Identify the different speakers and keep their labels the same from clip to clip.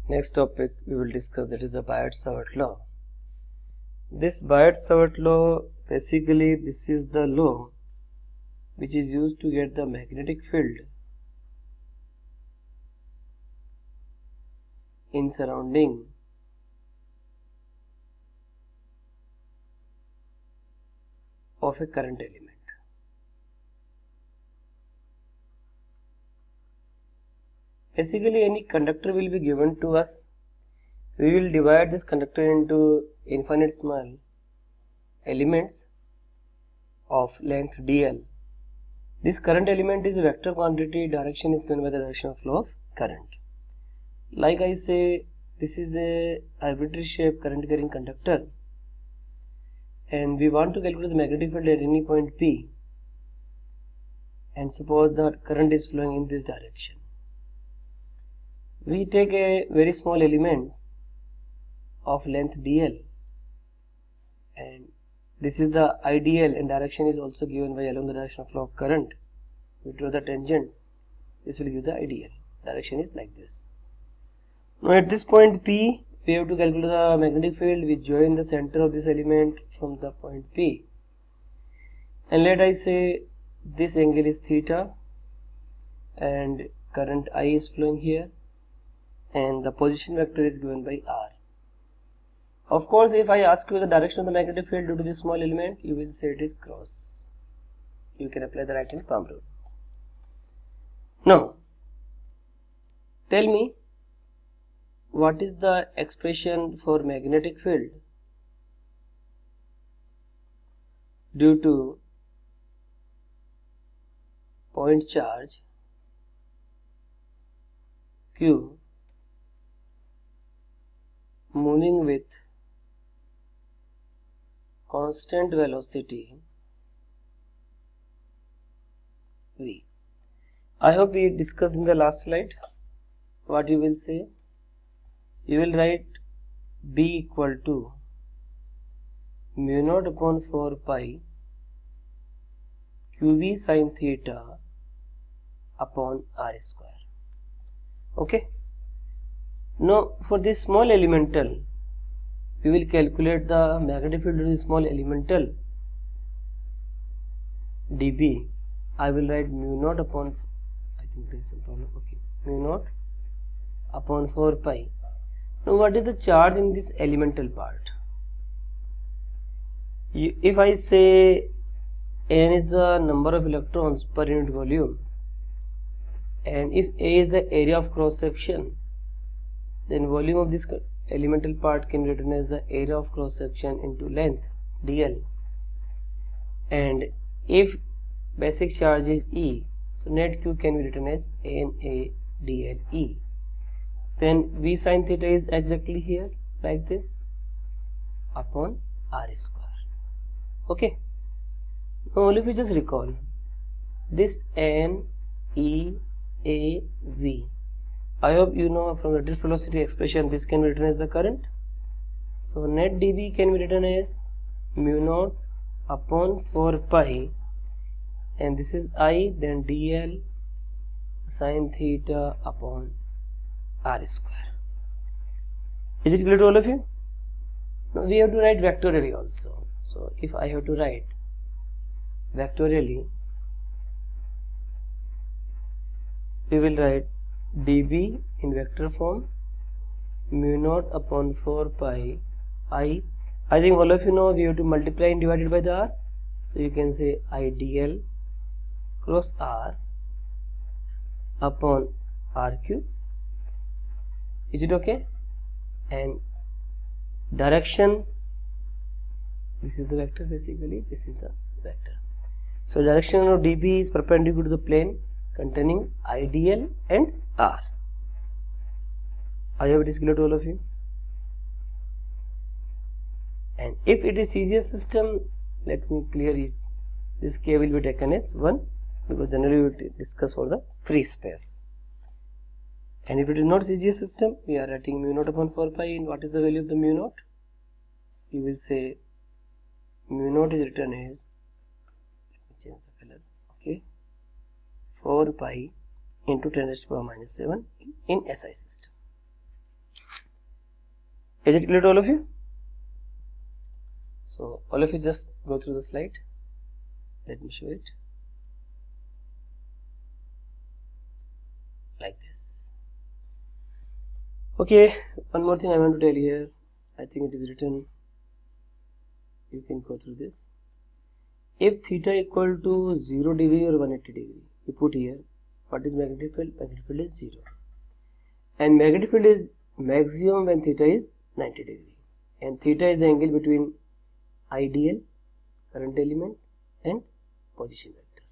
Speaker 1: Next topic we will discuss, that is the Biot-Savart law. This Biot-Savart law, basically this is the law which is used to get the magnetic field in surrounding of a current element. Basically, any conductor will be given to us. We will divide this conductor into infinite small elements of length dl. This current element is a vector quantity, direction is given by the direction of flow of current. Like I say, this is the arbitrary shape current carrying conductor, and we want to calculate the magnetic field at any point P, and suppose the current is flowing in this direction. We take a very small element of length dl, and this is the IDL, and direction is also given by along the direction of flow of current. We draw the tangent, this will give the IDL. Direction is like this. Now at this point P, we have to calculate the magnetic field. We join the center of this element from the point P, and let I say this angle is theta, and current I is flowing here, and the position vector is given by R. Of course, if I ask you the direction of the magnetic field due to this small element, you will say it is cross. You can apply the right hand palm rule. Now, tell me, what is the expression for magnetic field due to point charge Q moving with constant velocity V? I hope we discussed in the last slide. What you will say? You will write B equal to mu naught upon 4 pi QV sin theta upon R square. Okay. Now for this small elemental, we will calculate the magnetic field of this small elemental dB. I will write mu naught upon, I think there is some problem, okay, mu naught upon 4 pi. Now what is the charge in this elemental part? If I say N is the number of electrons per unit volume, and if A is the area of cross section, then volume of this elemental part can be written as the area of cross section into length dl. And if basic charge is E, so net Q can be written as NA dl E. Then V sin theta is exactly here like this upon R square. Okay. Now only if you just recall this N E A V. I hope you know from the drift velocity expression this can be written as the current. So net dB can be written as mu naught upon 4 pi, and this is I, then dl sin theta upon R square. Is it clear to all of you? Now we have to write vectorially also. So if I have to write vectorially, we will write dB in vector form mu naught upon 4 pi I. I think all of you know we have to multiply and divide it by the R. So you can say IDL cross R upon RQ. Is it okay? And direction, this is the vector, basically this is the vector. So direction of dB is perpendicular to the plane containing IDL and R. I hope it is clear to all of you. And if it is CGS system, let me clear it. This K will be taken as 1, because generally we will discuss for the free space. And if it is not CGS system, we are writing mu naught upon 4 pi. And what is the value of the mu naught? You will say mu naught is written as, let me change the color, okay, 4 pi into 10 raised to the power minus 7 in SI system. Is it clear to all of you? So all of you just go through the slide. Let me show it like this. Okay, one more thing I want to tell you here. I think it is written. You can go through this. If theta equal to 0 degree or 180 degree, you put here what is magnetic field? Magnetic field is 0. And magnetic field is maximum when theta is 90 degree. And theta is the angle between ideal, current element and position vector.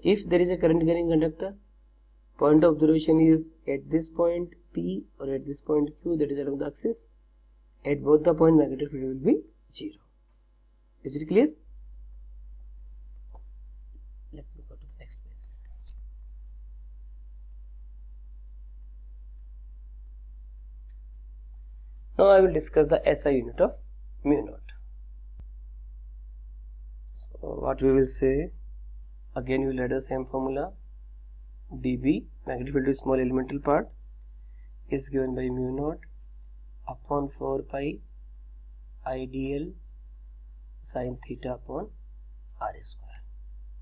Speaker 1: If there is a current carrying conductor, point of observation is at this point P or at this point Q, that is along the axis. At both the point magnetic field will be 0. Is it clear? Let me go to the next page. Now I will discuss the SI unit of mu naught. So what we will say, again you will add the same formula. dB, magnetic field is small elemental part, is given by mu naught upon 4 pi ideal sin theta upon r square.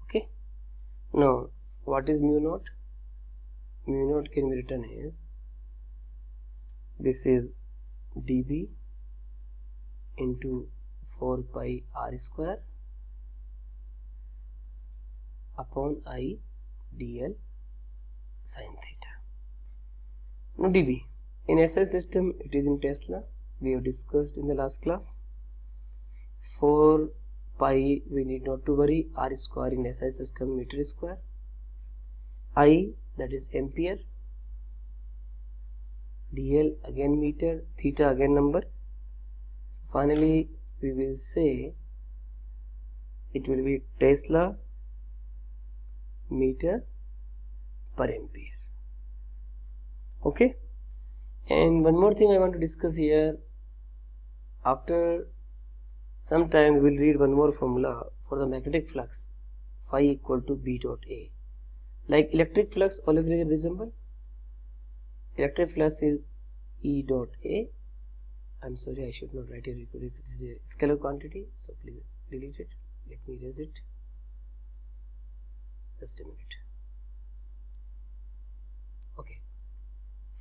Speaker 1: Okay. Now what is mu naught? Mu naught can be written as, this is dB into 4 pi r square upon I dl sin theta. Now dB in SI system, it is in Tesla. We have discussed in the last class. 4 pi, we need not to worry. R square in SI system, meter square. I, that is ampere. dl again meter, theta again number. So finally we will say it will be Tesla meter per ampere. Okay. And one more thing I want to discuss here. After some time we will read one more formula for the magnetic flux, phi equal to B dot A. Like electric flux, all of you resemble. Electric flux is E dot A. I'm sorry, I should not write it because it is a scalar quantity. So please delete it. Let me erase it. Just a minute. Okay.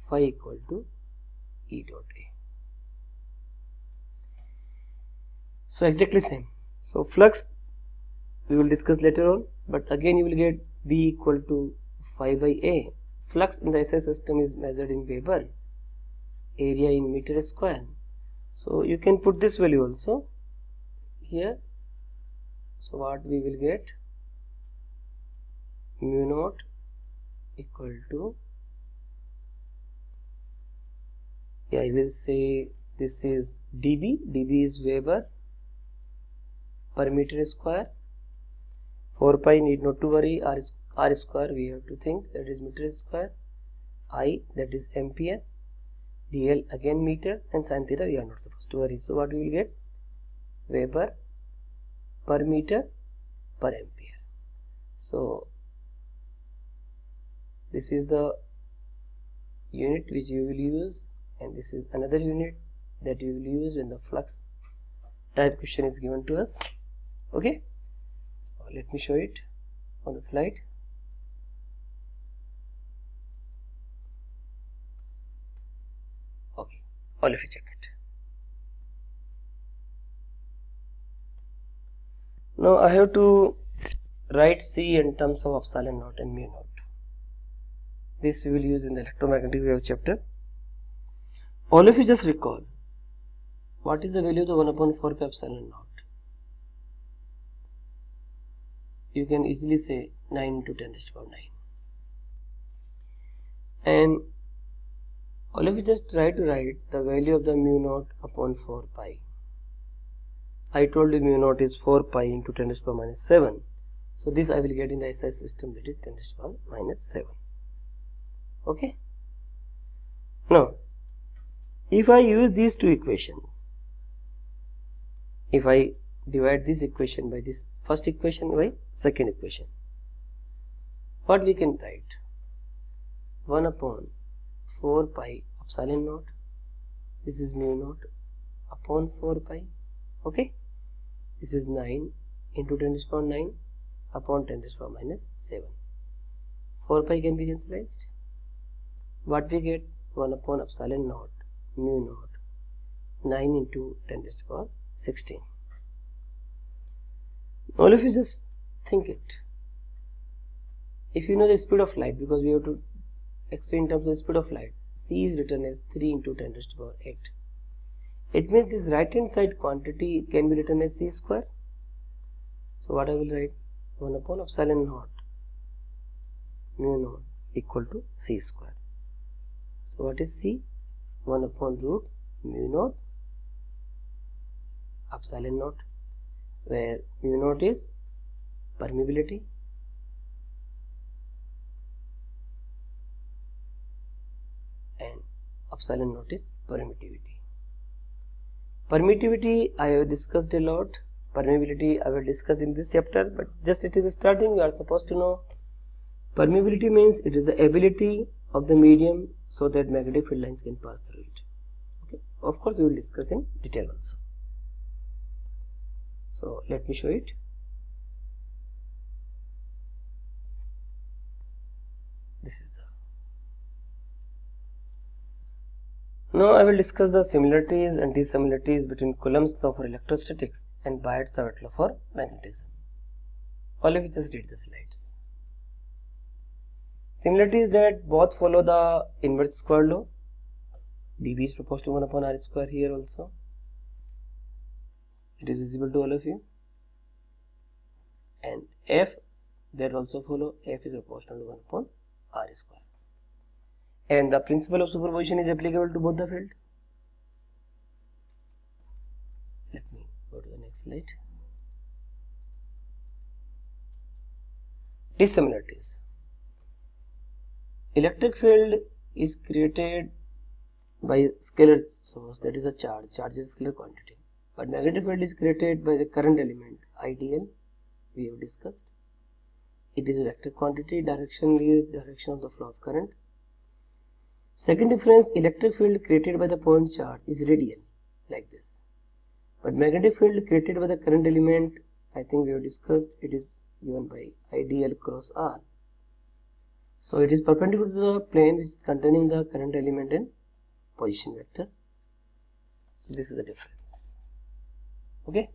Speaker 1: Phi equal to E dot A. So exactly same. So flux we will discuss later on, but again you will get B equal to phi by A. Flux in the SI system is measured in Weber, area in meter square. So you can put this value also here. So what we will get, mu naught equal to, I will say this is dB, dB is Weber per meter square. 4 pi need not to worry, r square we have to think, that is meter square. I, that is ampere. dl again meter, and sin theta we are not supposed to worry. So what we will get, Weber per meter per ampere. So this is the unit which you will use, and this is another unit that you will use when the flux type question is given to us. Okay, so let me show it on the slide. Okay, all of you check it. Now I have to write C in terms of epsilon naught and mu naught. This we will use in the electromagnetic wave chapter. All of you just recall, what is the value of the 1 upon 4 pi epsilon naught? You can easily say 9 into 10 raised to the power 9. And all of you just try to write the value of the mu naught upon 4 pi. I told you mu naught is 4 pi into 10 raised to the power minus 7. So this I will get in the SI system, that is 10 raised to the power minus 7. Okay. Now, if I use these two equations, if I divide this equation by this first equation by second equation, what we can write? 1 upon 4 pi epsilon naught This is mu naught upon 4 pi. Okay, this is 9 into 10 to the power 9 upon 10 to the power minus 7. 4 pi can be cancelled. What we get? 1 upon epsilon naught mu naught 9 into 10 to the power 16. All of you just think it. If you know the speed of light, because we have to explain in terms of the speed of light, c is written as 3 into 10 to the power 8. It means this right hand side quantity can be written as c square. So what I will write? 1 upon epsilon naught mu naught equal to c square. So what is c? 1 upon root mu naught epsilon naught, where mu naught is permeability and epsilon naught is permittivity. Permittivity I have discussed a lot. Permeability I will discuss in this chapter, but just it is starting. You are supposed to know permeability means it is the ability of the medium so that magnetic field lines can pass through it. Okay, of course we will discuss in detail also. So let me show it. This is the. Now I will discuss the similarities and dissimilarities between Coulomb's law for electrostatics and Biot-Savart law for magnetism. All of you just read the slides. Similarity is that both follow the inverse square law. dB is proportional to 1 upon r square here also. It is visible to all of you. And F, that also follow. F is proportional to 1 upon r square. And the principle of superposition is applicable to both the field. Let me go to the next slide. Dissimilarities. Electric field is created by scalar source, that is a charge. Charge is scalar quantity. But magnetic field is created by the current element, IDL, we have discussed. It is a vector quantity. Direction is direction of the flow of current. Second difference, electric field created by the point charge is radial, like this. But magnetic field created by the current element, I think we have discussed, it is given by IDL cross R. So it is perpendicular to the plane which is containing the current element and position vector. So this is the difference. Okay.